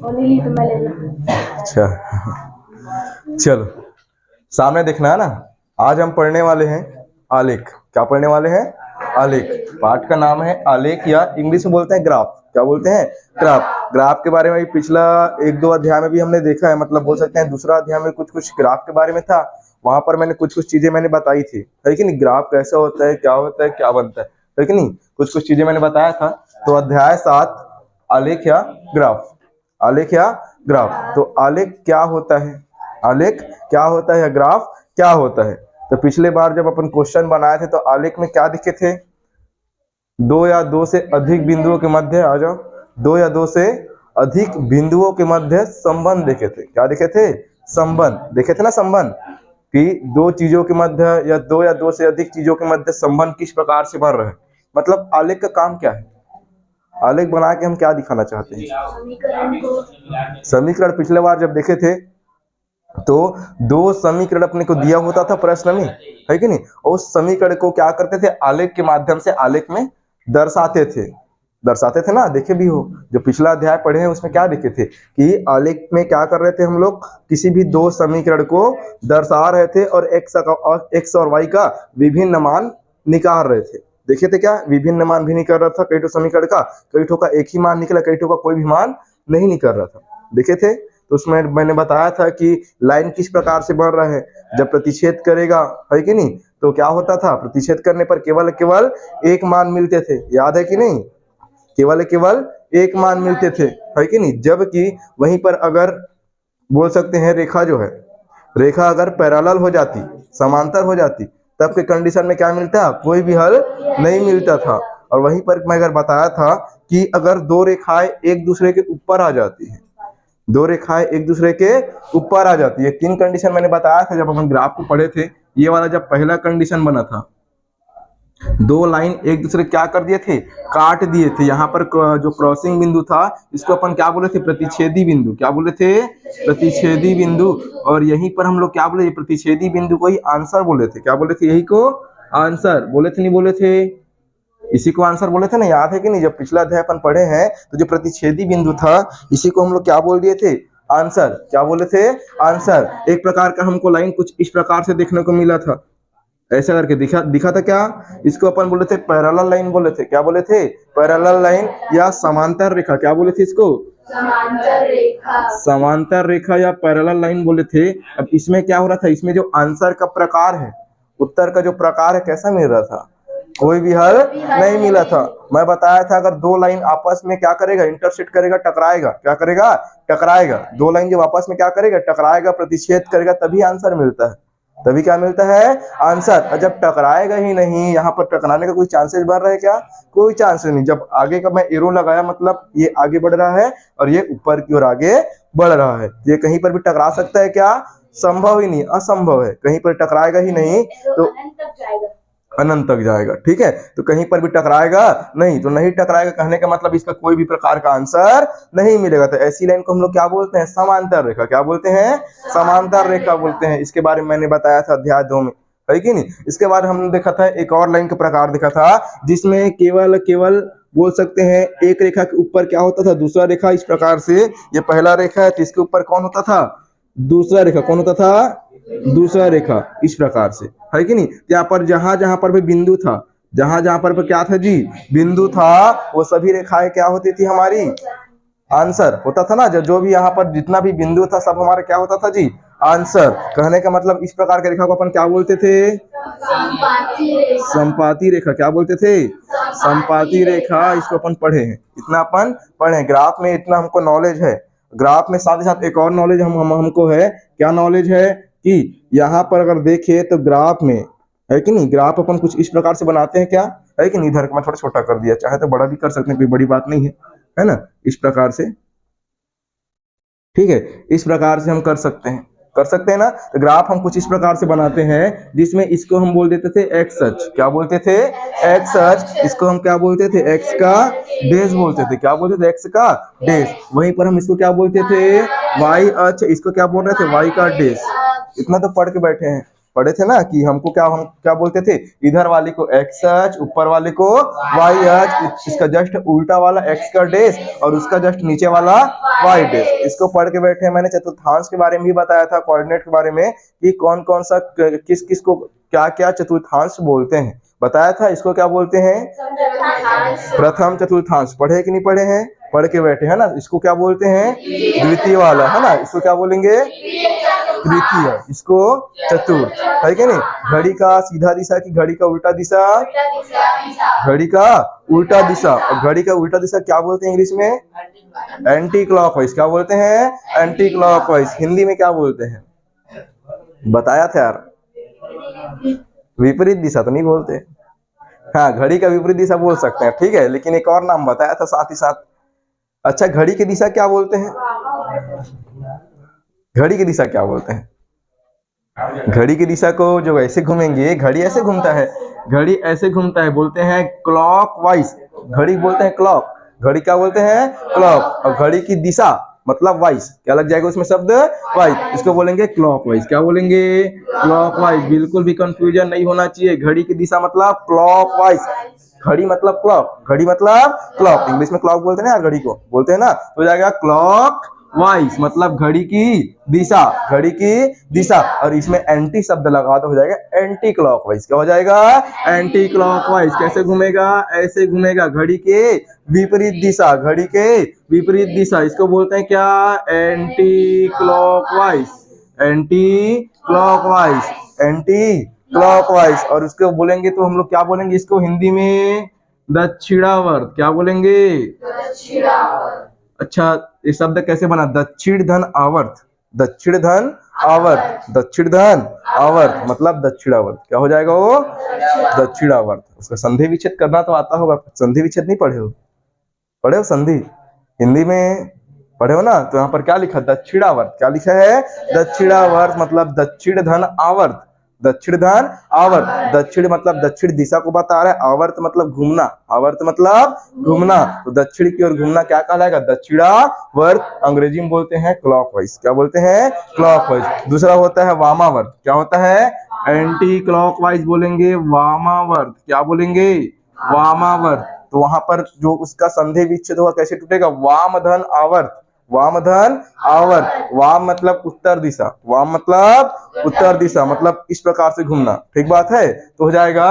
अच्छा चलो, सामने देखना है ना। आज हम पढ़ने वाले हैं आलेख। क्या पढ़ने वाले हैं? आलेख। पाठ का नाम है आलेख, या इंग्लिश में बोलते हैं ग्राफ। क्या बोलते हैं? ग्राफ। ग्राफ के बारे में भी पिछला एक दो अध्याय में भी हमने देखा है, मतलब बोल सकते हैं दूसरा अध्याय में कुछ कुछ ग्राफ के बारे में था। वहां पर मैंने कुछ कुछ चीजें मैंने बताई थी, है कि नहीं? ग्राफ कैसा होता है, क्या होता है, क्या बनता है कि नहीं? कुछ कुछ चीजें मैंने बताया था। तो अध्याय 7, आलेख या ग्राफ। आलेख या ग्राफ। तो आलेख क्या होता है, आलेख क्या होता है, ग्राफ क्या होता है? तो पिछले बार जब अपन क्वेश्चन बनाए थे तो आलेख में क्या दिखे थे? दो या दो से अधिक बिंदुओं के मध्य, आ जाओ, दो या दो से अधिक बिंदुओं के मध्य संबंध देखे थे। क्या देखे थे? संबंध देखे थे ना। संबंध कि दो चीजों के मध्य या दो से अधिक चीजों के मध्य संबंध किस प्रकार से बन रहा है। मतलब आलेख का काम क्या है? आलेख बना के हम क्या दिखाना चाहते हैं? समीकरण। पिछले बार जब देखे थे तो दो समीकरण अपने को दिया होता था प्रश्न में, है कि नहीं? और उस समीकरण को क्या करते थे? आलेख के माध्यम से आलेख में दर्शाते थे। दर्शाते थे ना, देखे भी हो। जो पिछला अध्याय पढ़े हैं उसमें क्या देखे थे कि आलेख में क्या कर रहे थे हम लोग? किसी भी दो समीकरण को दर्शा रहे थे और एक्स और वाई का विभिन्न मान निकाल रहे थे। देखे थे क्या? विभिन्न मान भी निकल रहा था कई ठो समीकरण का, कई ठो का एक ही मान निकला, कई ठो का कोई भी मान नहीं निकल रहा था। देखे थे? तो उसमें मैंने बताया था कि लाइन किस प्रकार से बन रहा है। जब प्रतिच्छेद करेगा, है कि नहीं, तो क्या होता था? प्रतिच्छेद करने पर केवल केवल एक मान मिलते थे। याद है कि नहीं? केवल केवल एक मान मिलते थे, है कि नहीं? जबकि वहीं पर अगर बोल सकते हैं रेखा जो है, रेखा अगर पैरेलल हो जाती, समांतर हो जाती, तब के कंडीशन में क्या मिलता? कोई भी हल नहीं मिलता था। और वहीं पर मैं अगर बताया था कि अगर दो रेखाएं एक दूसरे के ऊपर आ जाती है, दो रेखाएं एक दूसरे के ऊपर आ जाती है, तीन कंडीशन मैंने बताया था जब हम ग्राफ को पढ़े थे। ये वाला जब पहला कंडीशन बना था, दो लाइन एक दूसरे क्या कर दिए थे? काट दिए थे। यहाँ पर जो क्रॉसिंग बिंदु था इसको अपन क्या बोले थे? प्रतिच्छेदी बिंदु। क्या बोले थे? प्रतिच्छेदी बिंदु। और यहीं पर हम लोग क्या बोले? प्रतिच्छेदी बिंदु को ही आंसर बोले थे। क्या बोले थे? यही को आंसर बोले थे, नहीं बोले थे? इसी को आंसर बोले थे ना। याद है कि नहीं? जब पिछला अध्याय अपन पढ़े हैं तो जो प्रतिच्छेदी बिंदु था इसी को हम लोग क्या बोल दिए थे? आंसर। क्या बोले थे? आंसर। एक प्रकार का हमको लाइन कुछ इस प्रकार से देखने को मिला था, ऐसा करके दिखा दिखा था। क्या इसको अपन बोले थे? पैरेलल लाइन बोले थे। क्या बोले थे? पैरेलल लाइन या समांतर रेखा। क्या बोले थे इसको? समांतर रेखा। समांतर रेखा या पैरेलल लाइन बोले थे। अब इसमें क्या हो रहा था? इसमें जो आंसर का प्रकार है, उत्तर का जो प्रकार है, कैसा मिल रहा था? कोई भी हल नहीं मिला था। मैं बताया था अगर दो लाइन आपस में क्या करेगा? इंटरसेक्ट करेगा, टकराएगा। क्या करेगा? टकराएगा। दो लाइन जब आपस में क्या करेगा? टकराएगा, प्रतिच्छेद करेगा, तभी आंसर मिलता है। तभी क्या मिलता है? आंसर। और जब टकराएगा ही नहीं, यहाँ पर टकराने का कोई चांसेस बन रहा है क्या? कोई चांसेस नहीं। जब आगे का मैं एरो लगाया मतलब ये आगे बढ़ रहा है और ये ऊपर की ओर आगे बढ़ रहा है। ये कहीं पर भी टकरा सकता है क्या? संभव ही नहीं, असंभव है। कहीं पर टकराएगा ही नहीं तो अनंत तक जाएगा। ठीक है, तो कहीं पर भी टकराएगा नहीं। तो नहीं टकराएगा कहने का मतलब इसका कोई भी प्रकार का आंसर नहीं मिलेगा। तो ऐसी लाइन को हम लोग क्या बोलते हैं? समांतर रेखा। क्या बोलते हैं? समांतर रेखा बोलते हैं। इसके बारे में मैंने बताया था अध्याय 2 में, है कि नहीं? इसके बाद हमने देखा था एक और लाइन का प्रकार देखा था जिसमें केवल केवल बोल सकते हैं एक रेखा के ऊपर क्या होता था? दूसरा रेखा। इस प्रकार से ये पहला रेखा है तो इसके ऊपर कौन होता था? दूसरा रेखा। कौन होता था? दूसरा रेखा। इस प्रकार से, है कि नहीं? यहाँ पर जहां जहां पर भी बिंदु था, जहां जहां पर क्या था जी? बिंदु था, वो सभी रेखाएं क्या होती थी? हमारी आंसर होता था ना। जो भी यहाँ पर जितना भी बिंदु था सब हमारा क्या होता था जी? आंसर। कहने का मतलब इस प्रकार की रेखा को अपन क्या बोलते थे? संपाती रेखा। क्या बोलते थे? संपाती रेखा। इसको अपन पढ़े हैं, इतना अपन पढ़े। ग्राफ में इतना हमको नॉलेज है। ग्राफ में साथ ही साथ एक और नॉलेज हमको है। क्या नॉलेज है? कि यहाँ पर अगर देखे तो ग्राफ में, है कि नहीं, ग्राफ अपन कुछ इस प्रकार से बनाते हैं। क्या है कि नहीं? इधर मैं थोड़ा छोटा कर दिया, चाहे तो बड़ा भी कर सकते हैं, कोई बड़ी बात नहीं है ना? इस प्रकार से, ठीक है, इस प्रकार से हम कर सकते हैं, कर सकते हैं ना। तो ग्राफ हम कुछ इस प्रकार से बनाते हैं जिसमें इसको हम बोल देते थे एक्स अक्ष। क्या बोलते थे? एक्स अक्ष। इसको हम क्या बोलते थे? एक्स का डेज बोलते थे। क्या बोलते थे? एक्स का डेज। वहीं पर हम इसको क्या बोलते थे? वाई अक्ष। इसको क्या बोल रहे थे? वाई का डेज। इतना तो पढ़ के बैठे हैं। पढ़े थे ना कि हमको क्या, हम क्या बोलते थे, इधर वाले को एक्स अक्ष, ऊपर वाले को वाई अक्ष, इसका जस्ट उल्टा वाला एक्स का डेश और उसका जस्ट नीचे वाला वाई डेश। इसको पढ़ के बैठे। मैंने चतुर्थांश के बारे में भी बताया था, कोऑर्डिनेट के बारे में कि कौन कौन सा किस किस को क्या क्या चतुर्थांश बोलते हैं, बताया था। इसको क्या बोलते हैं, प्रथम चतुर्थांश। पढ़े कि नहीं पढ़े हैं, पढ़ के बैठे है ना। इसको क्या बोलते हैं, द्वितीय वाला, है ना। इसको क्या बोलेंगे, तृतीय। इसको चतुर्थ, है कि नहीं। घड़ी का सीधा दिशा की घड़ी का उल्टा दिशा, घड़ी का उल्टा दिशा। और घड़ी का उल्टा दिशा क्या बोलते हैं इंग्लिश में, एंटी क्लॉकवाइज। क्या बोलते हैं, एंटी क्लॉकवाइज। हिंदी में क्या बोलते हैं, बताया था यार, विपरीत दिशा तो नहीं बोलते। हाँ, घड़ी का विपरीत दिशा बोल सकते हैं, ठीक है, लेकिन एक और नाम बताया था साथ ही साथ। अच्छा, घड़ी की दिशा क्या बोलते हैं, घड़ी की दिशा क्या बोलते हैं। घड़ी की दिशा को जो ऐसे घूमेंगे, घड़ी ऐसे घूमता है, घड़ी ऐसे घूमता है, बोलते हैं क्लॉकवाइज। घड़ी बोलते हैं क्लॉक, घड़ी क्या बोलते हैं, क्लॉक। और घड़ी की दिशा मतलब वाइज, क्या लग जाएगा उसमें शब्द, वाइज। इसको बोलेंगे क्लॉकवाइज। क्या बोलेंगे, क्लॉकवाइज। बिल्कुल भी कंफ्यूजन नहीं होना चाहिए। घड़ी की दिशा मतलब क्लॉकवाइज, घड़ी मतलब क्लॉक, घड़ी मतलब क्लॉक। इंग्लिश में क्लॉक बोलते हैं ना, घड़ी को बोलते हैं ना, तो हो जाएगा क्लॉक वाइज, मतलब घड़ी की दिशा, घड़ी की दिशा। और इसमें एंटी शब्द लगा तो हो जाएगा एंटी क्लॉकवाइज। क्या हो जाएगा, एंटी क्लॉकवाइज। कैसे घूमेगा, ऐसे घूमेगा, घड़ी के विपरीत दिशा, घड़ी के विपरीत दिशा। इसको बोलते हैं क्या, anti clockwise, anti clockwise, anti clockwise. और उसको बोलेंगे तो हम लोग क्या बोलेंगे इसको हिंदी में, दक्षिणावर्त। क्या बोलेंगे, दक्षिणावर्त। अच्छा, ये शब्द कैसे बना, दक्षिण धन आवर्त, दक्षिण धन आवर्त, दक्षिण धन आवर्त मतलब दक्षिणावर्त। क्या हो जाएगा वो, दक्षिणावर्त। उसका संधि विच्छेद करना तो आता होगा, संधि विच्छेद नहीं पढ़े हो, पढ़े हो संधि, हिंदी में पढ़े हो ना। तो यहाँ पर क्या लिखा, दक्षिणावर्त। क्या लिखा है, दक्षिणावर्त मतलब दक्षिण धन आवर्त, दक्षिण धन आवर्त। दक्षिण मतलब दक्षिण दिशा को बता रहा है, आवर्त मतलब घूमना, आवर्त मतलब घूमना। तो दक्षिण की ओर घूमना क्या कहलाएगा, दक्षिणावर्त। अंग्रेजी में बोलते हैं क्लॉकवाइज। क्या बोलते हैं, क्लॉकवाइज। दूसरा होता है वामावर्त। क्या होता है, एंटी क्लॉकवाइज बोलेंगे वामावर्त। क्या बोलेंगे, वामावर्त। तो वहां पर जो उसका संधि विच्छेद होगा कैसे टूटेगा, वाम धन आवर्त, वाम धन आवर्त। वाम मतलब उत्तर दिशा, वाम मतलब उत्तर दिशा, मतलब इस प्रकार से घूमना, ठीक बात है। तो हो जाएगा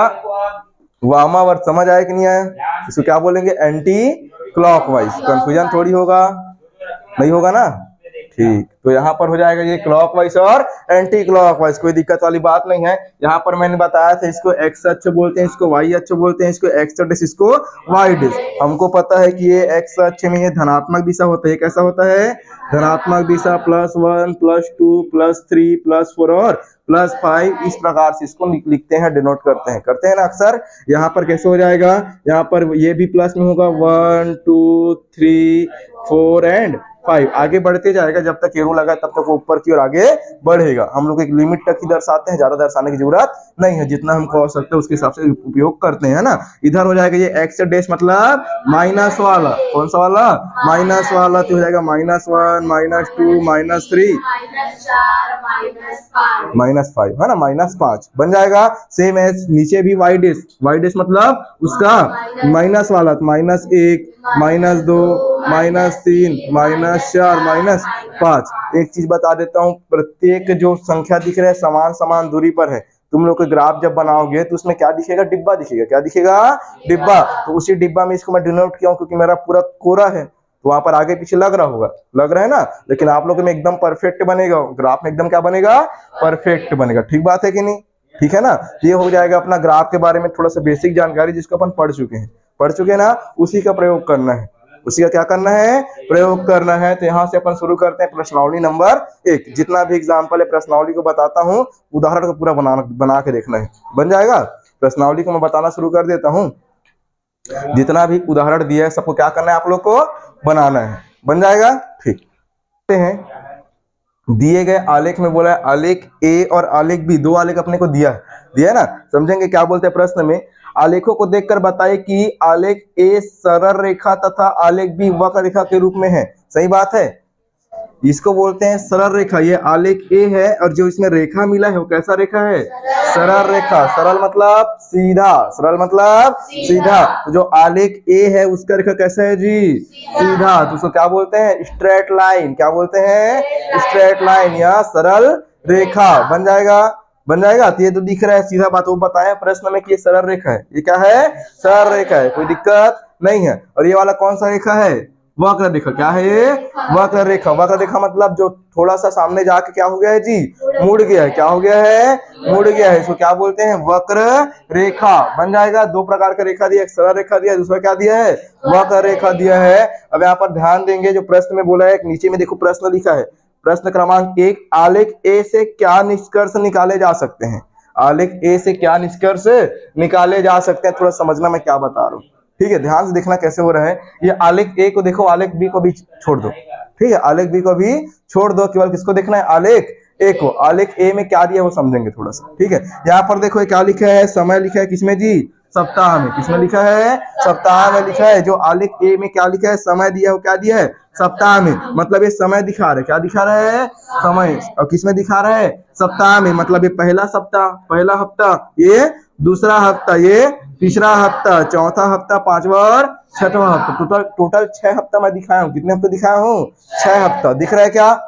वामावर्त। समझ आया कि नहीं आया, इसको क्या बोलेंगे, एंटी क्लॉकवाइज। कंफ्यूजन थोड़ी होगा, नहीं होगा ना, ठीक। तो यहाँ पर हो जाएगा ये क्लॉकवाइज और एंटी क्लॉकवाइज, कोई दिक्कत वाली बात नहीं है। यहाँ पर मैंने बताया था इसको एक्स अक्ष बोलते हैं, इसको वाई अक्ष बोलते हैं, इसको एक्स डिश, इसको वाई डिश। हमको पता है कि ये एक्स अक्ष में ये धनात्मक दिशा होता है। कैसा होता है, धनात्मक दिशा, +1 +2 +3 +4 और +5, इस प्रकार से इसको लिखते हैं, डिनोट करते हैं ना अक्सर। यहाँ पर कैसे हो जाएगा, यहाँ पर ये भी प्लस में होगा, 1 2 3 4 एंड 5। आगे बढ़ते जाएगा, जब तक एरो लगा तब तक वो ऊपर की ओर आगे बढ़ेगा। हम लोग एक लिमिट तक ही दर्शाते हैं, ज्यादा दर्शाने की जरूरत नहीं है, जितना हमको आवश्यकता है उसके हिसाब से उपयोग करते हैं ना। इधर हो जाएगा ये एक्स डैश मतलब माइनस वाला, कौन सा वाला, माइनस वाला। तो हो जाएगा -1 -2 -3 -5, है ना, -5 बन जाएगा। सेम एज नीचे भी वाई डैश मतलब उसका माइनस वाला, -1 -2 -3 -4 -5। एक चीज बता देता हूँ, प्रत्येक जो संख्या दिख रहा है समान दूरी पर है। तुम लोग के ग्राफ जब बनाओगे तो उसमें क्या दिखेगा, डिब्बा दिखेगा। क्या दिखेगा, डिब्बा। तो उसी डिब्बा में इसको मैं डिनोट किया हूं क्योंकि मेरा पूरा कोरा है, तो वहां पर आगे पीछे लग रहा होगा, लग रहा है ना। लेकिन आप लोगों में एकदम परफेक्ट बनेगा, ग्राफ में एकदम क्या बनेगा, परफेक्ट बनेगा। ठीक बात है कि नहीं, ठीक है ना। ये हो जाएगा अपना ग्राफ के बारे में थोड़ा सा बेसिक जानकारी, जिसको अपन पढ़ चुके हैं ना, उसी का प्रयोग करना है, उसी का क्या करना है, प्रयोग करना है। तो यहाँ से अपन शुरू करते हैं प्रश्नावली नंबर 1। जितना भी एग्जाम्पल है प्रश्नावली को बताता हूँ, उदाहरण को पूरा बना के देखना है, बन जाएगा। प्रश्नावली को मैं बताना शुरू कर देता हूँ। जितना भी उदाहरण दिया है सबको क्या करना है, आप लोग को बनाना है, बन जाएगा, ठीक है। दिए गए आलेख में बोला है आलेख ए और आलेख बी, दो आलेख अपने को दिया है ना। समझेंगे क्या बोलते हैं प्रश्न में, आलेखों को देखकर बताए कि आलेख ए सरल रेखा तथा आलेख बी वक्र रेखा के रूप में है। सही बात है, इसको बोलते हैं सरल रेखा। ये आलेख ए है और जो इसमें रेखा मिला है वो कैसा रेखा है? सरल रेखा। सरल मतलब सीधा, सरल मतलब सीधा। तो जो आलेख ए है उसका रेखा कैसा है जी? सीधा। तो उसको क्या बोलते हैं? Straight line. क्या बोलते हैं? स्ट्रेट लाइन या सरल रेखा। बन जाएगा, बन जाएगा। तो ये तो दिख रहा है सीधा बात, वो बताया प्रश्न में कि ये सरल रेखा है। ये क्या है? सरल रेखा है, कोई दिक्कत नहीं है। और ये वाला कौन सा रेखा है? वक्र रेखा। क्या है ये? वक्र रेखा। वक्र रेखा मतलब जो थोड़ा सा सामने जाके क्या हो गया है जी? मुड़ गया है। क्या हो गया है? मुड़ गया है। इसको क्या बोलते हैं? वक्र रेखा। बन जाएगा। दो प्रकार का रेखा दिया, एक सरल रेखा दिया, दूसरा क्या दिया है? वक्र रेखा दिया है। अब यहाँ पर ध्यान देंगे, जो प्रश्न में बोला है, नीचे में देखो प्रश्न लिखा है। प्रश्न क्रमांक 1, आलेख ए से क्या निष्कर्ष निकाले जा सकते हैं? आलेख ए से क्या निष्कर्ष निकाले जा सकते हैं? थोड़ा समझना मैं क्या बता रहा हूँ, ठीक है? ध्यान से देखना कैसे हो रहा है। ये आलेख ए को देखो, आलेख बी को भी छोड़ दो, ठीक है? आलेख बी को भी छोड़ दो, केवल किसको देखना है? आलेख ए को। आलेख ए में क्या दिया वो समझेंगे थोड़ा सा, ठीक है? यहाँ पर देखो क्या लिखा है? समय लिखा है किसमें जी? सप्ताह में। किसमें लिखा है? सप्ताह में लिखा है। जो आलेख ए में क्या लिखा है? समय दिया है, वो क्या दिया है? सप्ताह में। मतलब ये समय दिखा रहा है। क्या दिखा रहा है? समय। और किसमें दिखा रहा है? सप्ताह में। मतलब ये पहला सप्ताह, पहला हफ्ता, ये दूसरा हफ्ता, ये तीसरा हफ्ता, चौथा हफ्ता, पांचवा और छठवां हफ्ता। टोटल 6 हफ्ता मैं दिखाया हूँ। कितने हफ्ते दिखाया हूँ? 6 हफ्ता। दिख रहा है क्या?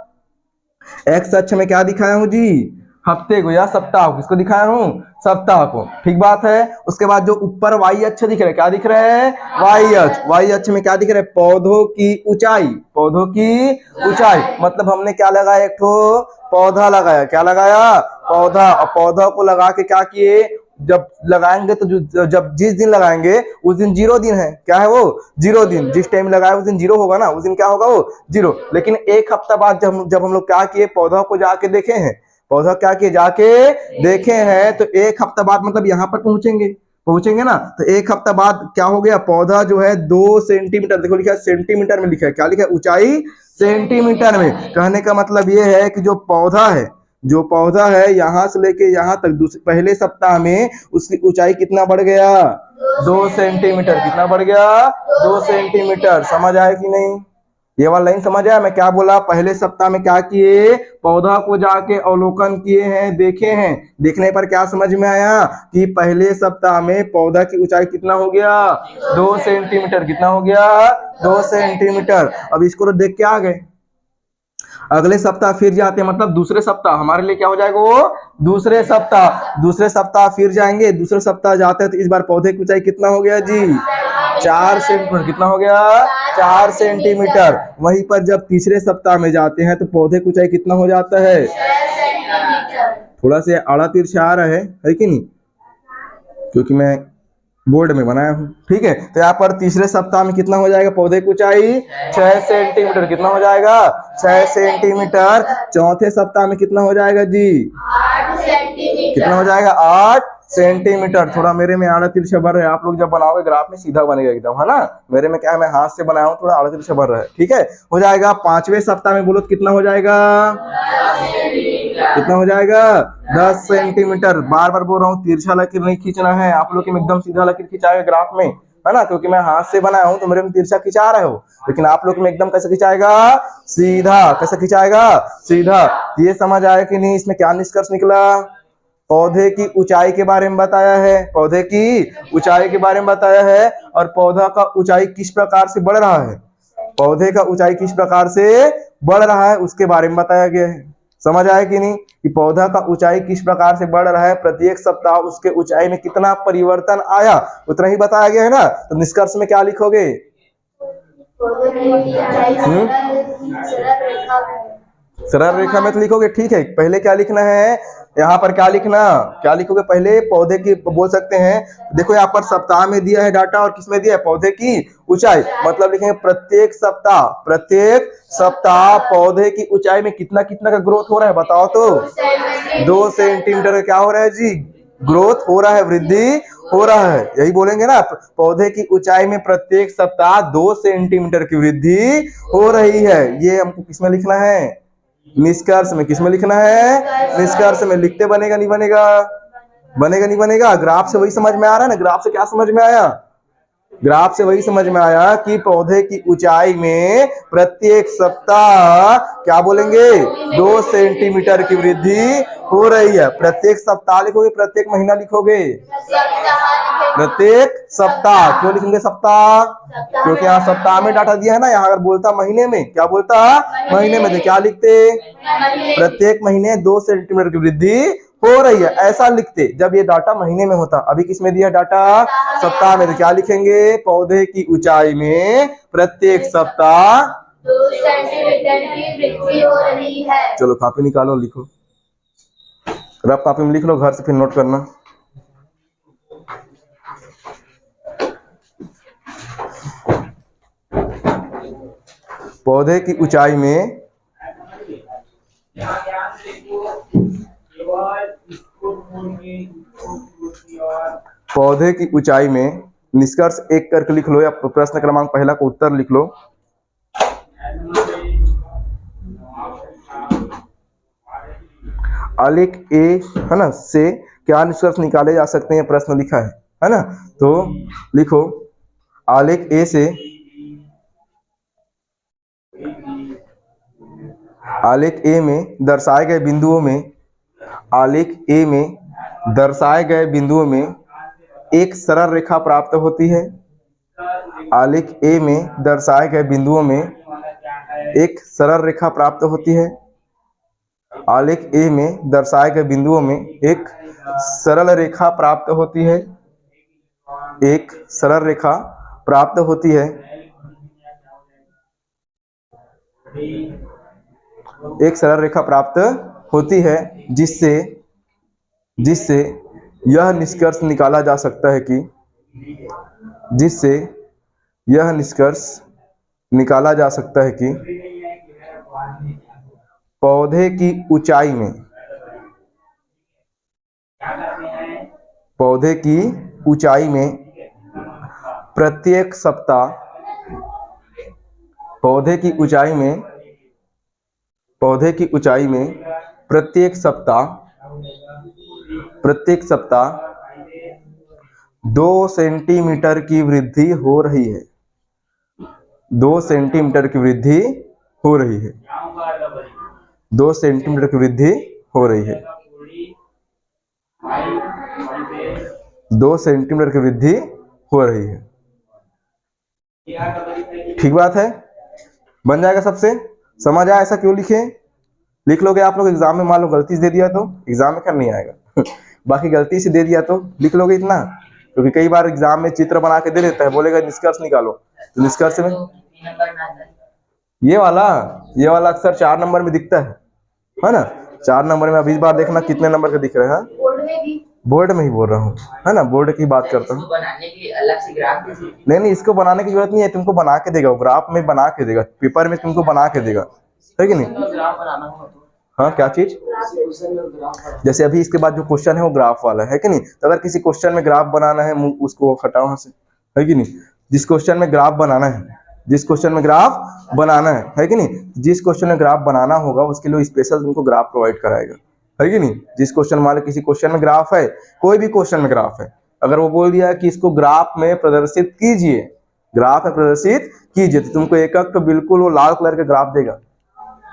एक्स अक्ष में क्या दिखाया हूँ जी? हफ्ते को या सप्ताह को। किसको दिखाया हूँ? सप्ताह को। ठीक बात है। उसके बाद जो ऊपर वाई अक्ष दिख रहा है, क्या दिख रहा है? वाई अक्ष। वाई अक्ष में क्या दिख रहा है? पौधों की ऊंचाई। पौधों की ऊंचाई मतलब हमने क्या लगाया? एक ठो पौधा लगाया। क्या लगाया? पौधा। और पौधा को लगा के क्या किए? जब लगाएंगे तो जब जिस दिन लगाएंगे उस दिन 0 दिन है। क्या है वो? 0 दिन। जिस टाइम लगाया उस दिन 0 होगा ना, उस दिन क्या होगा? वो 0। लेकिन एक हफ्ता बाद जब हम लोग क्या किए? पौधा को जाके देखे हैं। पौधा क्या किए? जाके देखे हैं। तो एक हफ्ता बाद मतलब यहाँ पर पहुंचेंगे ना, तो एक हफ्ता बाद क्या हो गया? पौधा जो है 2 सेंटीमीटर, देखो लिखा है सेंटीमीटर में लिखा है। क्या लिखा है? ऊंचाई सेंटीमीटर में। कहने का मतलब ये है कि जो पौधा है यहाँ से लेके यहाँ तक पहले सप्ताह में उसकी ऊंचाई कितना बढ़ गया? 2 सेंटीमीटर। कितना बढ़ गया? 2 सेंटीमीटर। समझ आया कि नहीं? ये वाला लाइन समझ आया? मैं क्या बोला? पहले सप्ताह में क्या किए? पौधा को जाके अवलोकन किए हैं, देखे हैं। देखने पर क्या समझ में आया? कि पहले सप्ताह में पौधा की ऊंचाई कितना हो गया? 2 सेंटीमीटर। कितना हो गया? 2 सेंटीमीटर। अब इसको तो देख के आ गए। अगले सप्ताह फिर जाते हैं, मतलब दूसरे सप्ताह हमारे लिए क्या हो जाएगा? वो दूसरे सप्ताह फिर जाएंगे। दूसरे सप्ताह जाते हैं तो इस बार पौधे की ऊंचाई कितना हो गया जी? 4 सेंटीमीटर। कितना हो गया? 4 सेंटीमीटर। वहीं पर जब तीसरे सप्ताह में जाते हैं तो पौधे की ऊंचाई कितना हो जाता है? थोड़ा से आड़ा तिरछा आ रहा है कि नहीं? क्योंकि मैं बोर्ड में बनाया हूं, ठीक है? तो यहाँ पर तीसरे सप्ताह में कितना हो जाएगा? पौधे की ऊंचाई 6 सेंटीमीटर। कितना हो जाएगा? 6 सेंटीमीटर। चौथे सप्ताह में कितना हो जाएगा जी? 8 सेंटीमीटर। कितना हो जाएगा? 8 सेंटीमीटर। थोड़ा मेरे में आड़ा तिरछा बढ़ रहा है। आप लोग जब बनाओगे ग्राफ में सीधा बनेगा एकदम, है ना? मेरे में क्या है, मैं हाथ से बनाया हूँ, थोड़ा आड़ा तिरछा बढ़ रहा है, ठीक है? हो जाएगा। पांचवें सप्ताह में बोलो कितना हो जाएगा? कितना हो जाएगा? 10 सेंटीमीटर। बार बार बोल रहा हूँ, तिरछा लकीर नहीं खींचना है। आप लोग एकदम सीधा लकीर खिंचाएगा ग्राफ में, है ना? क्योंकि मैं हाथ से बनाया हूं तो मेरे में तिरछा खिंचा रहे हो, लेकिन आप लोग में एकदम कैसे खिंचाएगा? सीधा। कैसे खिंचाएगा? सीधा। ये समझ आया कि नहीं? इसमें क्या निष्कर्ष निकला? पौधे की ऊंचाई के बारे में बताया है। पौधे की ऊंचाई के बारे में बताया है। और पौधा का ऊंचाई किस प्रकार से बढ़ रहा है? पौधे का ऊंचाई किस प्रकार से बढ़ रहा है उसके बारे में बताया गया है। समझ आया कि नहीं? कि पौधा का ऊंचाई किस प्रकार से बढ़ रहा है, प्रत्येक सप्ताह उसके ऊंचाई में कितना परिवर्तन आया, उतना ही बताया गया है ना? तो निष्कर्ष में क्या लिखोगे? सरल रेखा में तो लिखोगे, ठीक है। पहले क्या लिखना है? यहाँ पर क्या लिखोगे? पहले पौधे की बोल सकते हैं। देखो यहाँ पर सप्ताह में दिया है डाटा और किसमें दिया है? पौधे की ऊंचाई। मतलब लिखेंगे प्रत्येक सप्ताह पौधे की ऊंचाई में कितना कितना का ग्रोथ हो रहा है, बताओ तो? 2 सेंटीमीटर का क्या हो रहा है जी? ग्रोथ हो रहा है, वृद्धि हो रहा है। यही बोलेंगे ना, पौधे की ऊंचाई में प्रत्येक सप्ताह 2 सेंटीमीटर की वृद्धि हो रही है। ये हमको किसमें लिखना है? निष्कर्ष में। किसमें लिखना है? निष्कर्ष में। लिखते बनेगा नहीं बनेगा? बनेगा नहीं बनेगा? ग्राफ से वही समझ में आ रहा है ना? ग्राफ से क्या समझ में आया? ग्राफ से वही समझ में आया कि पौधे की ऊंचाई में प्रत्येक सप्ताह क्या बोलेंगे 2 सेंटीमीटर की वृद्धि हो रही है। प्रत्येक सप्ताह लिखोगे, प्रत्येक महीना लिखोगे, प्रत्येक सप्ताह। क्यों लिखेंगे सप्ताह? क्योंकि यहाँ सप्ताह में डाटा दिया है ना। यहाँ अगर बोलता महीने में, क्या बोलता महीने में, तो क्या लिखते प्रत्येक महीने 2 सेंटीमीटर की वृद्धि हो रही है, ऐसा लिखते जब ये डाटा महीने में होता। अभी किस में दिया डाटा? सप्ताह में। तो क्या लिखेंगे? पौधे की ऊंचाई में प्रत्येक सप्ताह 2 सेंटीमीटर की वृद्धि हो रही है। चलो कॉपी निकालो, लिखो, रफ कॉपी में लिख लो, घर से फिर नोट करना। पौधे की ऊंचाई में पौधे की ऊंचाई में निष्कर्ष एक करके लिख लो, या प्रश्न क्रमांक पहला को उत्तर लिख लो। आलेख ए है ना से क्या निष्कर्ष निकाले जा सकते हैं, प्रश्न लिखा है ना। तो लिखो आलेख ए से, आलेख ए में दर्शाए गए बिंदुओं में, आलेख ए में दर्शाए गए बिंदुओं में एक सरल रेखा प्राप्त होती है। आलेख ए में दर्शाए गए बिंदुओं में एक सरल रेखा प्राप्त होती है। आलेख ए में दर्शाए गए बिंदुओं में एक सरल रेखा प्राप्त होती है। एक सरल रेखा प्राप्त होती है। एक सरल रेखा प्राप्त होती है जिससे जिससे यह निष्कर्ष निकाला जा सकता है कि जिससे यह निष्कर्ष निकाला जा सकता है कि पौधे की ऊंचाई में पौधे की ऊंचाई में प्रत्येक सप्ताह पौधे की ऊंचाई में प्रत्येक सप्ताह 2 सेंटीमीटर की वृद्धि हो रही है। 2 सेंटीमीटर की वृद्धि हो रही है। 2 सेंटीमीटर की वृद्धि हो रही है। 2 सेंटीमीटर की वृद्धि हो रही है। ठीक बात है, बन जाएगा सबसे। समझ आया ऐसा क्यों लिखे? लिख लोगे आप लोग। एग्जाम में मान लो गलती से दे दिया तो एग्जाम में क्या नहीं आएगा बाकी गलती से दे दिया तो लिख लोगे इतना, क्योंकि कई बार एग्जाम में चित्र बना के दे देता है, बोलेगा निष्कर्ष निकालो, तो निष्कर्ष में ये वाला अक्सर 4 नंबर में दिखता है ना। 4 नंबर में। अभी इस बार देखना कितने नंबर का दिख रहा है। बोर्ड में ही बोल रहा हूँ, है ना, बोर्ड की बात करता हूँ। बनाने के लिए अलग से ग्राफ नहीं, इसको बनाने की जरूरत नहीं है, तुमको बना के देगा, ग्राफ में बना के देगा, पेपर में तुमको बना के देगा, है कि नहीं। हाँ, क्या चीज? जैसे अभी इसके बाद जो क्वेश्चन है वो ग्राफ वाला है कि नहीं। तो अगर किसी क्वेश्चन में ग्राफ बनाना है, उसको हटाओ वहां से, है कि नहीं। जिस क्वेश्चन में ग्राफ बनाना है, है कि नहीं, जिस क्वेश्चन में ग्राफ बनाना होगा उसके लिए स्पेशल तुमको ग्राफ प्रोवाइड कराएगा, है कि नहीं। जिस क्वेश्चन मान लो किसी क्वेश्चन में ग्राफ है, कोई भी क्वेश्चन में ग्राफ है, अगर वो बोल दिया कि इसको ग्राफ में प्रदर्शित कीजिए, तो तुमको एक तो बिल्कुल वो लाल कलर का ग्राफ देगा।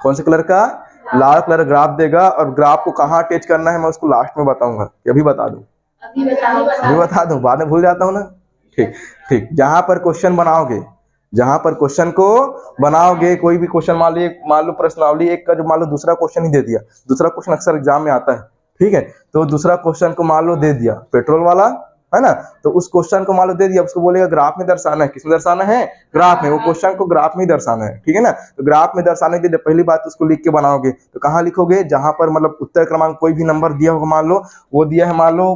कौन से कलर का? लाल कलर ग्राफ देगा। और ग्राफ को कहाँ अटैच करना है मैं उसको लास्ट में बताऊंगा, अभी बता दूं, बाद में भूल जाता हूँ ना। ठीक, जहां पर क्वेश्चन को बनाओगे, कोई भी क्वेश्चन मान लो प्रश्नावली एक का जो मान लो दूसरा क्वेश्चन ही दे दिया, दूसरा क्वेश्चन अक्सर एग्जाम में आता है, ठीक है। तो दूसरा क्वेश्चन को मान लो दे दिया पेट्रोल वाला, है ना, तो उस क्वेश्चन को मान लो दे दिया, उसको बोलेगा ग्राफ में दर्शाना है। किसमें दर्शाना है? ग्राफ में। वो क्वेश्चन को ग्राफ में ही दर्शाना है, ठीक है ना। तो ग्राफ में दर्शाने के लिए पहली बात उसको लिख के बनाओगे, तो कहाँ लिखोगे? जहां पर मतलब उत्तर क्रमांक कोई भी नंबर दिया होगा, मान लो वो दिया है, मान लो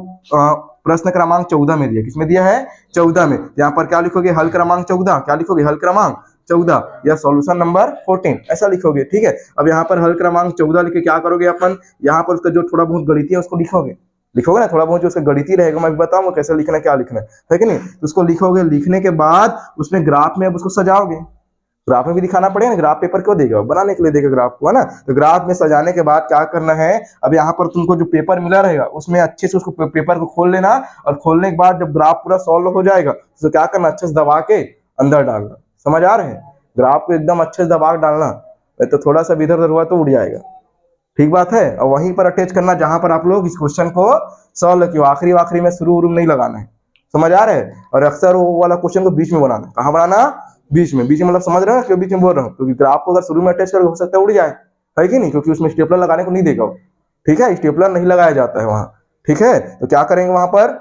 प्रश्न क्रमांक 14 में दिया। किसमें दिया है? 14 में। यहाँ पर क्या लिखोगे? हल क्रमांक 14। क्या लिखोगे? हल क्रमांक 14 या सॉल्यूशन नंबर 14 ऐसा लिखोगे, ठीक है। अब यहाँ पर हल क्रमांक 14 लिख के क्या करोगे अपन? यहाँ पर उसका जो थोड़ा बहुत गणितीय है उसको लिखोगे ना, थोड़ा बहुत जो उसका गणितीय रहेगा, मैं भी बताऊंगा कैसे लिखना है, क्या लिखना है कि नहीं। तो उसको लिखोगे, लिखने के बाद उसमें ग्राफ में अब उसको सजाओगे। ग्राफ में भी दिखाना पड़ेगा ना, ग्राफ पेपर क्यों देगा, बनाने के लिए देगा ग्राफ को, है ना। तो ग्राफ में सजाने के बाद क्या करना है, अब यहाँ पर तुमको जो पेपर मिला रहेगा उसमें अच्छे से उसको पेपर को खोल लेना, और खोलने के बाद जब ग्राफ पूरा सॉल्व हो जाएगा तो क्या करना, अच्छे से दबा के अंदर डालना। समझ आ रहे हैं, ग्राफ को एकदम अच्छे से दबा के डालना, नहीं तो थोड़ा सा भी इधर उधर हुआ तो उड़ जाएगा। ठीक बात है। और वहीं पर अटैच करना जहां पर आप लोग इस क्वेश्चन को सॉल्व किया, आखिरी में शुरू नहीं लगाना है। समझ आ रहा है। और अक्सर वो वाला क्वेश्चन को बीच में बनाना। कहाँ बनाना, बीच में। बीच में मतलब समझ रहे हो ना क्यों बीच में बोल रहा हूँ, क्योंकि ग्राफ को अगर शुरू में अटैच करके हो सकता है उड़ जाए, है कि नहीं, क्योंकि उसमें स्टेपलर लगाने को नहीं देगा वो। ठीक है, स्टेपलर नहीं लगाया जाता है वहां। ठीक है, तो क्या करेंगे वहां पर,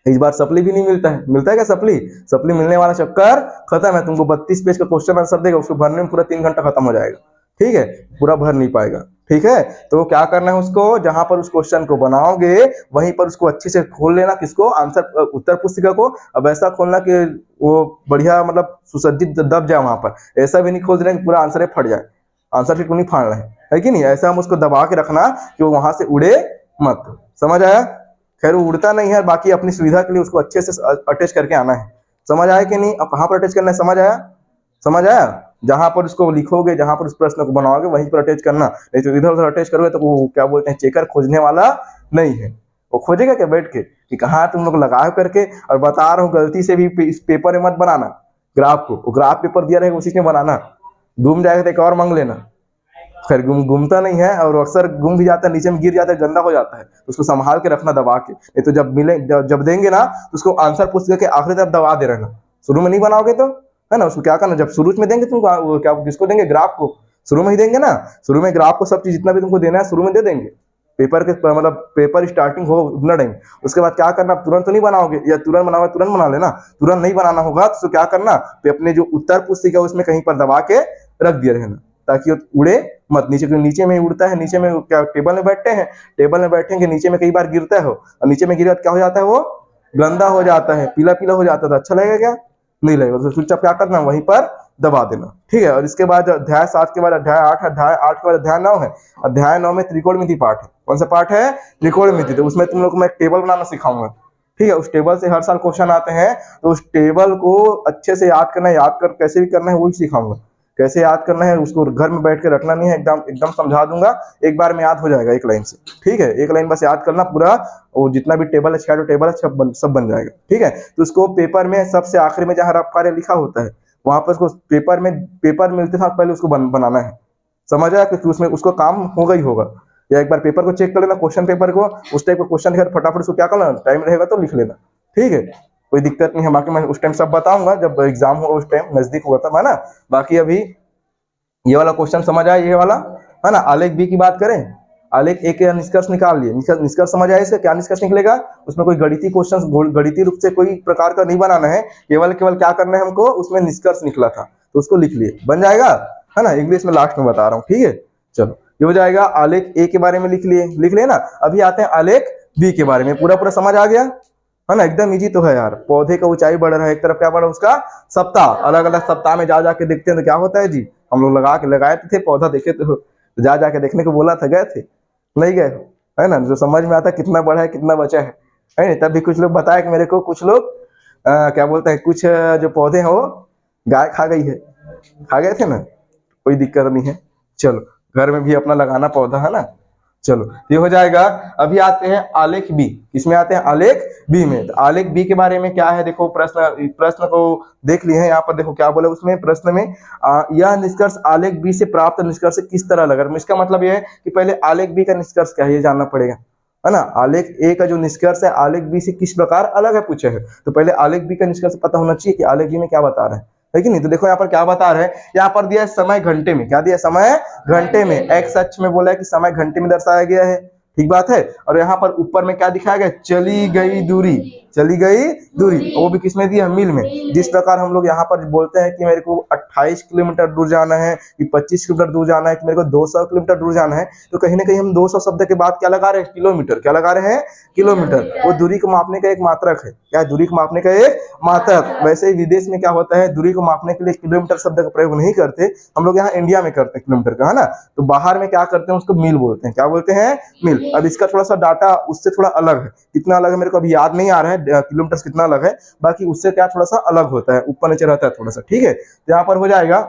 इस बार सप्ली भी नहीं मिलता है। मिलता है क्या सप्ली, सप्ली मिलने वाला चक्कर खत्म है। तुमको 32 पेज का क्वेश्चन आंसर देगा, उसको भरने में पूरा 3 घंटा खत्म हो जाएगा। ठीक है, पूरा भर नहीं पाएगा। ठीक है, तो क्या करना है, उसको जहां पर उस क्वेश्चन को बनाओगे वहीं पर उसको अच्छे से खोल लेना, किसको, आंसर उत्तर पुस्तिका को। अब ऐसा खोलना कि वो बढ़िया मतलब सुसज्जित दब जाए वहां पर, ऐसा भी नहीं खोल देना कि पूरा आंसर ही फट जाए। आंसर शीट को नहीं फाड़ना है कि नहीं, ऐसा हम उसको दबा के रखना कि वो वहां से उड़े मत। समझ आया। खैर वो उड़ता नहीं है, बाकी अपनी सुविधा के लिए उसको अच्छे से अटैच करके आना है। समझ आया कि नहीं, अब कहाँ पर अटैच करना है, समझ आया, समझ आया। जहां पर उसको लिखोगे, जहां पर उस प्रश्न को बनाओगे वहीं पर अटैच करना, नहीं तो इधर उधर अटैच करोगे तो वो क्या बोलते हैं, चेकर खोजने वाला नहीं है। वो खोजेगा क्या बैठ के कि कहाँ तुम लोग लगा करके। और बता रहा हूँ गलती से भी इस पेपर में मत बनाना ग्राफ को, वो ग्राफ पेपर दिया रहेगा उसी में बनाना। घूम जाएगा तो एक और मांग लेना। खैर घूमता नहीं है, और अक्सर घूम भी जाता है, नीचे में गिर जाता है, गंदा हो जाता है, तो उसको संभाल के रखना दबा के। नहीं तो जब मिले जब देंगे ना तो उसको आंसर पूछ के आखिरी तक दबा दे रहना। शुरू में नहीं बनाओगे तो, है ना, उसको क्या करना, जब शुरू में देंगे तुमको, क्या किसको देंगे, ग्राफ को शुरू में ही देंगे ना। शुरू में ग्राफ को सब चीज जितना भी तुमको देना है शुरू में दे देंगे, पेपर के मतलब पेपर स्टार्टिंग हो उतना टाइम। उसके बाद क्या करना, तुरंत तो नहीं बनाओगे, या तुरंत बनाओगे तुरंत बना लेना। तुरंत नहीं बनाना होगा तो क्या करना, अपने जो उत्तर पुस्तिका उसमें कहीं पर दबा के रख दिए रहना, ताकि वो उड़े मत नीचे, क्योंकि नीचे में उड़ता है। नीचे में क्या टेबल में बैठते हैं, टेबल में बैठेंगे नीचे में कई बार गिरता है, और नीचे में गिरा क्या हो जाता है, वो गंदा हो जाता है, पीला पीला हो जाता है। अच्छा लगेगा क्या, नहीं लगेगा। तो चुपचाप क्या करना, वहीं पर दबा देना। ठीक है, और इसके बाद अध्याय 7 के बाद अध्याय 8, अध्याय 8 के बाद अध्याय 9 है। अध्याय 9 में त्रिकोणमिति पाठ है। कौन सा पाठ है, त्रिकोणमिति। तो उसमें तुम लोग को मैं टेबल बनाना सिखाऊंगा। ठीक है, उस टेबल से हर साल क्वेश्चन आते हैं, तो उस टेबल को अच्छे से याद करना है, याद कर कैसे भी करना है वही सिखाऊंगा। कैसे याद करना है उसको घर में बैठ के रखना नहीं है, एकदम एकदम समझा दूंगा, एक बार में याद हो जाएगा एक लाइन से। ठीक है, एक लाइन बस याद करना, पूरा वो जितना भी टेबल है, 6 टेबल है, सब बन जाएगा। ठीक है, तो उसको पेपर में सबसे आखिरी में जहां रफ कार्य लिखा होता है वहां पर उसको पेपर मिलते साथ पहले उसको बनाना है। समझ आया, क्योंकि उसमें उसको काम होगा ही होगा। या एक बार पेपर को चेक कर लेना, क्वेश्चन पेपर को, उस टाइप का क्वेश्चन लिखा फटाफट उसको क्या करना, टाइम रहेगा तो लिख लेना। ठीक है, कोई दिक्कत नहीं है। बाकी मैं उस टाइम सब बताऊंगा जब एग्जाम हो, उस टाइम नजदीक हुआ था, है ना। बाकी अभी ये वाला क्वेश्चन समझ आया, ये वाला, है ना। आलेख बी की बात करें, आलेख ए के निष्कर्ष निकाल लिए, निष्कर्ष समझ आया, इसका क्या निष्कर्ष निकलेगा। उसमें कोई गणितीय क्वेश्चन, गणितीय रूप से कोई प्रकार का नहीं बनाना है, केवल क्या करना है हमको, उसमें निष्कर्ष निकला था तो उसको लिख लिए, बन जाएगा, है ना। इंग्लिश में लास्ट में बता रहा हूँ। ठीक है, चलो ये हो जाएगा। आलेख ए के बारे में लिख लिए ना। अभी आते हैं आलेख बी के बारे में। पूरा समझ आ गया, है ना। एकदम इजी तो है यार। पौधे का ऊंचाई बढ़ रहा है, एक तरफ क्या बढ़ा उसका सप्ताह, अलग अलग सप्ताह में जा जाके देखते हैं तो क्या होता है जी, हम लोग लगाए थे पौधा, देखे तो जा जाके देखने को बोला था, गए थे नहीं गए, है ना। जो समझ में आता है कितना बढ़ा है कितना बचा है। तब भी कुछ लोग बताया कि मेरे को, कुछ लोग क्या बोलते हैं, कुछ जो पौधे हैं वो गाय खा गई है, खा गए थे ना, कोई दिक्कत नहीं है। चलो घर में भी अपना लगाना पौधा, है ना। चलो ये हो जाएगा। अभी आते हैं आलेख बी। किसमें आते हैं, आलेख बी में। तो आलेख बी के बारे में क्या है, देखो प्रश्न को देख लिए हैं। यहाँ पर देखो क्या बोला उसमें प्रश्न में, यह निष्कर्ष आलेख बी से प्राप्त निष्कर्ष किस तरह लगा। इसका मतलब यह है कि पहले आलेख बी का निष्कर्ष क्या है ये जानना पड़ेगा, है ना। आलेख ए का जो निष्कर्ष है आलेख बी से किस प्रकार अलग है पूछे है, तो पहले आलेख बी का निष्कर्ष पता होना चाहिए कि आलेख बी में क्या बता रहे हैं कि नहीं। तो देखो यहाँ पर क्या बता रहे हैं, यहाँ पर दिया है समय घंटे में, क्या दिया, समय घंटे में। एक्स अक्ष में बोला है कि समय घंटे में दर्शाया गया है, ठीक बात है। और यहाँ पर ऊपर में क्या दिखाया गया, चली गई दूरी, चली गई दूरी, वो भी किसमें दिया, मील में। जिस प्रकार हम लोग यहाँ पर बोलते हैं कि मेरे को 28 किलोमीटर दूर जाना है, कि 25 किलोमीटर दूर जाना है, कि मेरे को 200 किलोमीटर दूर जाना है, तो कहीं ना कहीं हम 200 शब्द के बाद क्या लगा रहे हैं, किलोमीटर। क्या लगा रहे हैं, किलोमीटर। वो दूरी को मापने का एक मात्रक है, क्या दूरी को मापने का एक मात्रक। वैसे ही विदेश में क्या होता है, दूरी को मापने के लिए किलोमीटर शब्द का प्रयोग नहीं करते, हम लोग यहाँ इंडिया में करते हैं किलोमीटर का, है ना। तो बाहर में क्या करते हैं, उसको मील बोलते हैं। क्या बोलते हैं, मील। अब इसका थोड़ा सा डाटा उससे थोड़ा अलग है, कितना अलग है मेरे को अभी याद नहीं आ रहा है, किलोमीटर कितना अलग है, बाकी उससे क्या थोड़ा सा अलग होता है, ऊपर नीचे रहता है थोड़ा सा, ठीक है। तो यहाँ पर हो जाएगा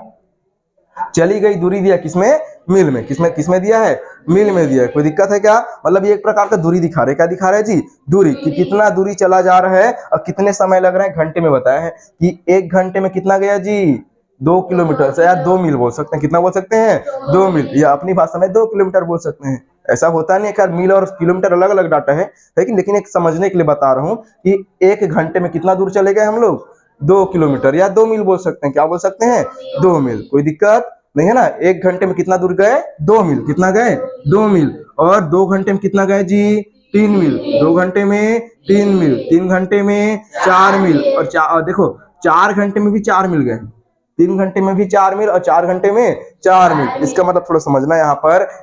चली गई दूरी दिया किसमें, मील में, किसमें किसमें दिया है, मील में दिया है। कोई दिक्कत है क्या, मतलब ये एक प्रकार का दूरी दिखा रहे, क्या दिखा रहे हैं जी, दूरी, कि कितना दूरी चला जा रहा है और कितने समय लग रहा है, घंटे में बताया है कि 1 घंटे में कितना गया जी, 2 किलोमीटर से, या 2 मील बोल सकते हैं, कितना बोल सकते हैं, 2 मील, या अपनी भाषा में 2 किलोमीटर बोल सकते हैं। ऐसा होता नहीं है कि मील और किलोमीटर अलग अलग डाटा है, लेकिन एक समझने के लिए बता रहा हूँ कि 1 घंटे में कितना दूर चले गए हम लोग, 2 किलोमीटर या 2 मील बोल सकते हैं, क्या बोल सकते हैं, 2 मील, कोई दिक्कत नहीं है ना। 1 घंटे में कितना दूर गए, 2 मील, कितना गए, 2 मील, और 2 घंटे में कितना गए जी, 3 मील, 2 घंटे में 3 मील, 3 घंटे में 4 मील, और देखो 4 घंटे में भी 4 मील गए, 3 घंटे में भी 4 मील और 4 घंटे में 4 मील। इसका मतलब थोड़ा समझना है,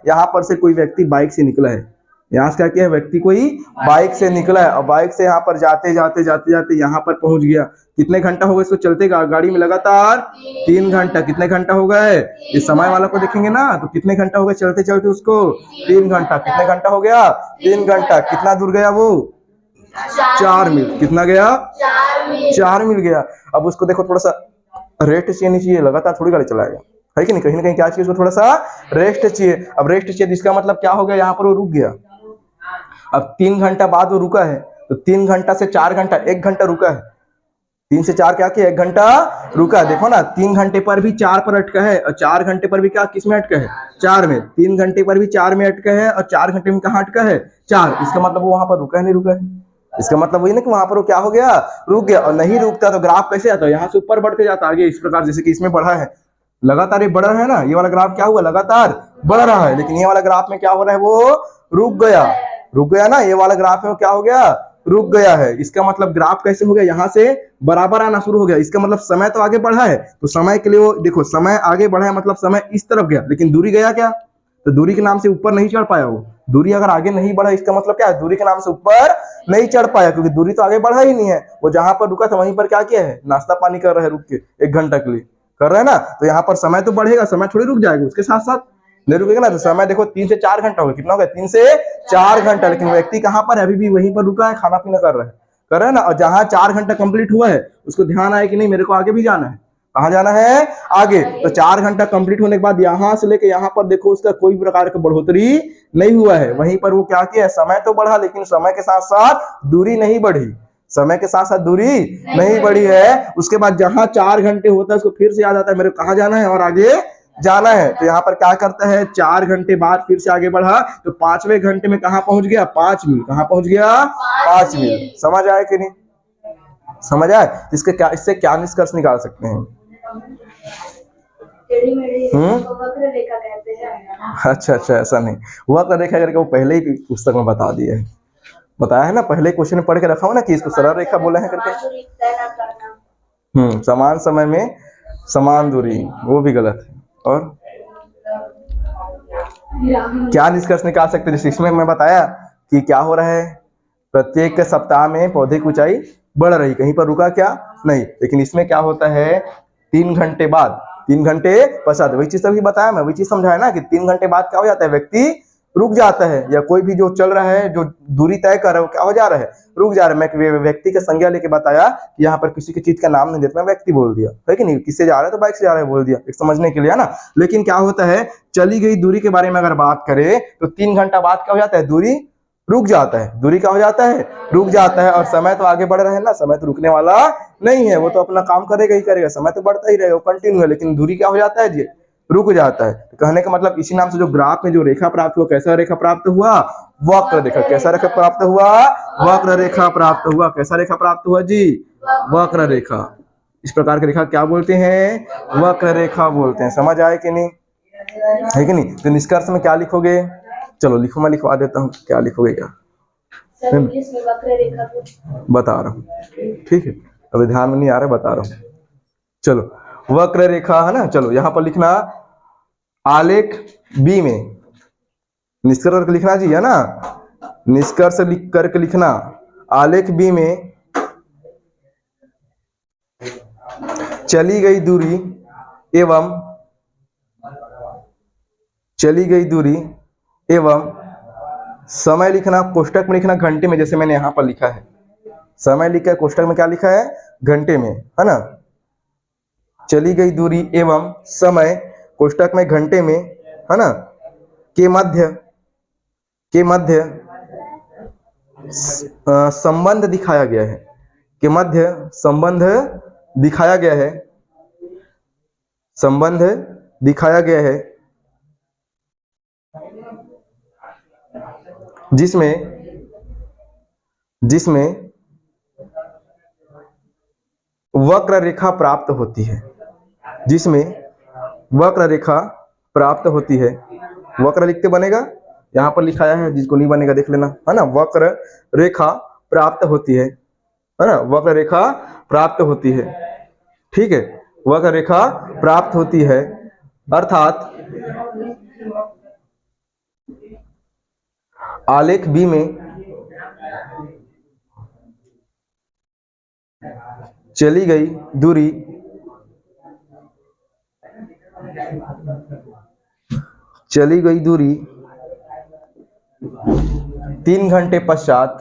यहाँ पर से कोई व्यक्ति बाइक से निकला है, यहाँ से क्या किया है, व्यक्ति कोई बाइक से निकला है और बाइक से यहाँ पर जाते जाते यहाँ पर पहुंच गया। कितने घंटा हो गए इसको चलते गाड़ी में, लगातार 3 घंटा। कितने घंटा हो गए, इस समय वाला को देखेंगे ना, तो कितने घंटा हो गए चलते चलते उसको, 3 घंटा। कितने घंटा हो गया, 3 घंटा। कितना दूर गया वो, 4 मील। कितना गया, 4 मील गया। अब उसको देखो थोड़ा सा रेस्ट चाहिए, लगातार थोड़ी गाड़ी चलाएगा, है कि नहीं, कहीं ना कहीं क्या चाहिए उसको, थोड़ा सा रेस्ट चाहिए। अब रेस्ट चाहिए, इसका मतलब क्या हो गया, यहाँ पर वो रुक गया। अब 3 घंटा बाद वो रुका है, तो 3 घंटा से 4 घंटा, 1 घंटा रुका है। 3 से 4 क्या किया, 1 घंटा रुका है। देखो ना, 3 घंटे पर भी 4 पर अटका है और 4 घंटे पर भी क्या, किस में अटका है, 4 में। 3 घंटे पर भी 4 में अटका है और 4 घंटे में कहाँ अटका है, 4। इसका मतलब वो वहां पर रुका है, नहीं रुका है। इसका मतलब वही ना कि वहां पर वो क्या हो गया, रुक गया। और नहीं रुकता तो ग्राफ कैसे आता है, यहाँ से ऊपर बढ़ते जाता आगे, इस प्रकार, जैसे कि इसमें बढ़ा है, लगातार ये बढ़ रहा है ना, ये वाला ग्राफ क्या हुआ, लगातार बढ़ रहा है। लेकिन ये वाला ग्राफ में क्या हो रहा है, वो रुक गया, रुक गया ना। ये वाला ग्राफ में वो क्या हो गया, रुक गया है। इसका मतलब ग्राफ कैसे हो गया, यहाँ से बराबर आना शुरू हो गया। इसका मतलब समय तो आगे बढ़ा है, तो समय के लिए वो देखो, समय आगे बढ़ा है मतलब समय इस तरफ गया, लेकिन दूरी गया क्या, तो दूरी के नाम से ऊपर नहीं चढ़ पाया वो। दूरी अगर आगे नहीं बढ़ा, इसका मतलब क्या है, दूरी के नाम से ऊपर नहीं चढ़ पाया, क्योंकि दूरी तो आगे बढ़ा ही नहीं है। वो जहां पर रुका था वहीं पर क्या किया है, नाश्ता पानी कर रहा है, रुक के 1 घंटा के लिए कर रहा है ना। तो यहाँ पर समय तो बढ़ेगा, समय थोड़ी रुक जाएगा, उसके साथ साथ नहीं रुकेगा ना। तो समय देखो 3 से 4 घंटा हो गया, कितना हो गया, 3 से 4 घंटा। लेकिन व्यक्ति कहाँ पर है, अभी भी वहीं पर रुका है, खाना पीना कर रहा है ना। और जहां 4 घंटा कंप्लीट हुआ है, उसको ध्यान आया कि नहीं, मेरे को आगे भी जाना है। कहाँ जाना है, आगे। तो 4 घंटा कंप्लीट होने के बाद यहाँ से लेके यहाँ पर देखो, उसका कोई प्रकार का बढ़ोतरी नहीं हुआ है। वहीं पर वो क्या किया, समय तो बढ़ा, लेकिन समय के साथ साथ दूरी नहीं बढ़ी, समय के साथ साथ दूरी नहीं बढ़ी है। उसके बाद जहां 4 घंटे होता है, उसको फिर से याद आता है मेरे को कहाँ जाना है और आगे जाना है। तो यहाँ पर क्या करता है, 4 घंटे बाद फिर से आगे बढ़ा, तो 5वें घंटे में कहाँ पहुंच गया, 5 मील। कहाँ पहुंच गया, 5 मील। समझ आया कि नहीं, समझ आया। इसके क्या, इससे क्या निष्कर्ष निकाल सकते हैं, वक्र रेखा कहते हैं। अच्छा, ऐसा नहीं, वक्र रेखा करके वो पहले ही पुस्तक में बता दिया है, बताया है ना, पहले क्वेश्चन में पढ़ के रखा हो ना कि इसको सरल रेखा बोला है करके। समान समय में समान दूरी, वो भी गलत है। और क्या निष्कर्ष निकाल सकते हैं, जैसे इसमें मैं बताया कि क्या हो रहा है, प्रत्येक सप्ताह में पौधे की ऊंचाई बढ़ रही, कहीं पर रुका क्या नहीं। लेकिन इसमें क्या होता है, 3 घंटे बाद, 3 घंटे पश्चात, वही चीज तभी बताया मैं, वही चीज समझाया ना कि 3 घंटे बाद क्या हो जाता है, व्यक्ति रुक जाता है, या कोई भी जो चल रहा है, जो दूरी तय कर रहा है, वो क्या हो जा रहा है, रुक जा रहा है। मैं व्यक्ति का संज्ञा लेके बताया कि यहाँ पर किसी की चीज का नाम नहीं देता, मैं व्यक्ति बोल दिया, है कि नहीं, किससे जा रहा है, तो बाइक से जा रहा है बोल दिया, एक समझने के लिए, है ना। लेकिन क्या होता है, चली गई दूरी के बारे में अगर बात करें, तो 3 घंटा बाद क्या हो जाता है, दूरी रुक जाता है, दूरी क्या हो जाता है, रुक जाता है। और समय तो आगे बढ़ रहा है ना, समय तो रुकने वाला नहीं है, वो तो अपना काम करेगा ही करेगा, समय तो बढ़ता ही रहेगा, वो कंटिन्यू है। लेकिन दूरी क्या हो जाता है जी, रुक जाता है। तो कहने का मतलब इसी नाम से जो ग्राफ में जो रेखा प्राप्त हुआ, कैसा रेखा प्राप्त हुआ, वक्र रेखा। कैसा रेखा प्राप्त हुआ, वक्र रेखा प्राप्त हुआ। कैसा रेखा प्राप्त हुआ जी, वक्र रेखा। इस प्रकार की रेखा क्या बोलते हैं, वक्र रेखा बोलते हैं। समझ आए कि नहीं, है कि नहीं। तो निष्कर्ष में क्या लिखोगे, चलो लिखो, मैं लिखवा देता हूँ, क्या लिखोगे, क्या बता रहा हूँ, ठीक है, अभी ध्यान में नहीं आ रहा, बता रहा हूँ। चलो, वक्र रेखा है ना, चलो यहाँ पर लिखना आलेख बी में, निष्कर्ष करके लिखना जी, है ना, निष्कर्ष लिख करके लिखना आलेख बी में चली गई दूरी एवं समय लिखना, कोष्टक में लिखना घंटे में, जैसे मैंने यहां पर लिखा है, समय लिखा है, कोष्टक में क्या लिखा है, घंटे में, है ना। चली गई दूरी एवं समय, कोष्टक में घंटे में, है ना, के मध्य संबंध दिखाया गया है, के मध्य संबंध दिखाया गया है, संबंध दिखाया गया है, जिसमें वक्र रेखा प्राप्त होती है, जिसमें वक्र रेखा प्राप्त होती है। वक्र लिखते बनेगा, यहाँ पर लिखाया है, जिसको नहीं बनेगा देख लेना, है ना। वक्र रेखा प्राप्त होती है ना, वक्र रेखा प्राप्त होती है, ठीक है। वक्र रेखा प्राप्त होती है अर्थात आलेख बी में चली गई दूरी चली गई दूरी 3 घंटे पश्चात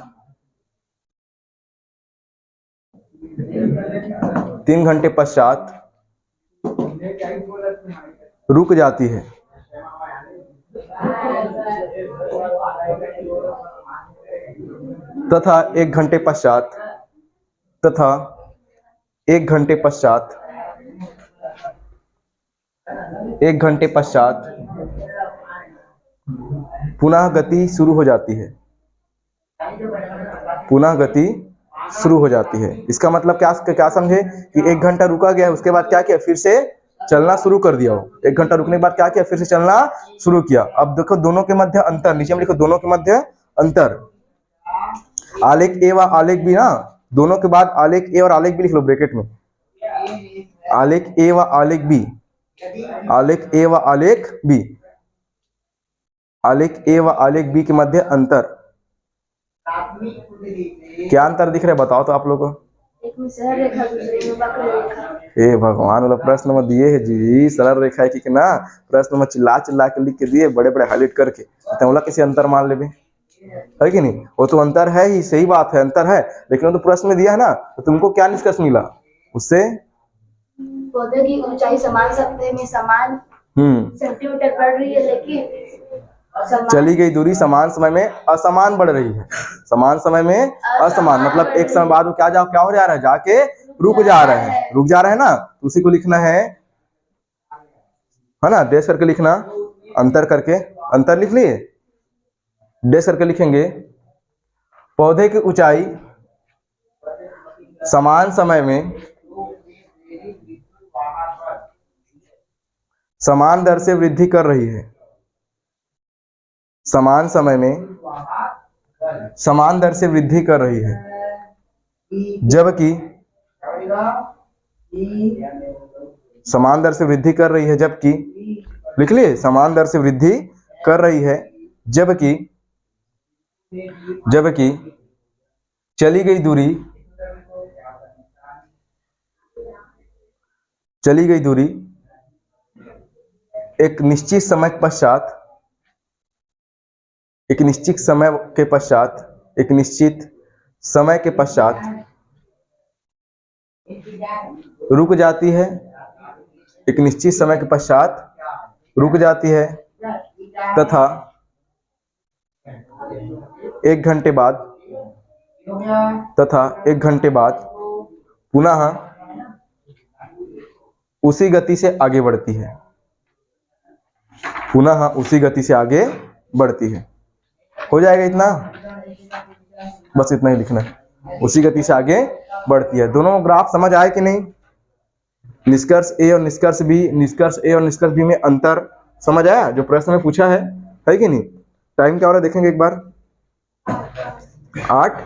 3 घंटे पश्चात रुक जाती है, तथा 1 घंटे पश्चात पुनः गति शुरू हो जाती है, पुनः गति शुरू हो जाती है। इसका मतलब क्या समझे कि 1 घंटा रुका गया है, उसके बाद क्या किया, फिर से चलना शुरू कर दिया हो। 1 घंटा रुकने के बाद क्या किया, फिर से चलना शुरू किया। अब देखो दोनों के मध्य अंतर, नीचे में लिखो दोनों के मध्य अंतर। आलेख ए व आलेख बी ना, दोनों के बाद आलेख ए और आलेख बी लिख लो ब्रैकेट में। आलेख ए व आलेख बी, आलेख ए व आलेख बी, आलेख ए व आलेख बी के मध्य अंतर। क्या अंतर दिख रहा है बताओ तो आप लोगों को। एक में सरल रेखा, दूसरे में वक्र रेखा। हे भगवान, वाला प्रश्न में दिए है जी, सरल रेखा है कि ना, प्रश्न में चिल्ला चिल्ला के लिख के दिए, बड़े बड़े हाईलाइट करके, तो किसी अंतर मान ले है कि नहीं। वो तो अंतर है ही, सही बात है, अंतर है, लेकिन वो तो प्रश्न में दिया है ना, तो तुमको क्या निष्कर्ष मिला उससे, पौधे की ऊंचाई समान सतह में समान सेंटीमीटर बढ़ रही है, लेकिन चली गई दूरी समान समय में असमान बढ़ रही है। समान समय में असमान मतलब एक समय बाद वो क्या हो जा रहा है, जाके रुक जा रहा है ना, तो उसी को लिखना है ना, डैश करके लिखना, अंतर करके, अंतर लिख लिए, डैश करके लिखेंगे। पौधे की ऊंचाई समान समय में समान दर से वृद्धि कर रही है, समान समय में समान दर से वृद्धि कर रही है, जबकि समान दर से वृद्धि कर रही है, जबकि लिख लिए, समान दर से वृद्धि कर रही है, जबकि चली गई दूरी एक निश्चित समय के पश्चात रुक जाती है, एक निश्चित समय के पश्चात रुक जाती है, तथा 1 घंटे बाद पुनः उसी गति से आगे बढ़ती है, पुनः उसी गति से आगे बढ़ती है। हो जाएगा इतना, बस इतना ही लिखना है, उसी गति से आगे बढ़ती है। दोनों ग्राफ समझ आए कि नहीं। निष्कर्ष ए और निष्कर्ष बी में अंतर समझ आया, जो प्रश्न में पूछा है कि नहीं। टाइम क्या हो रहा है देखेंगे एक बार, 8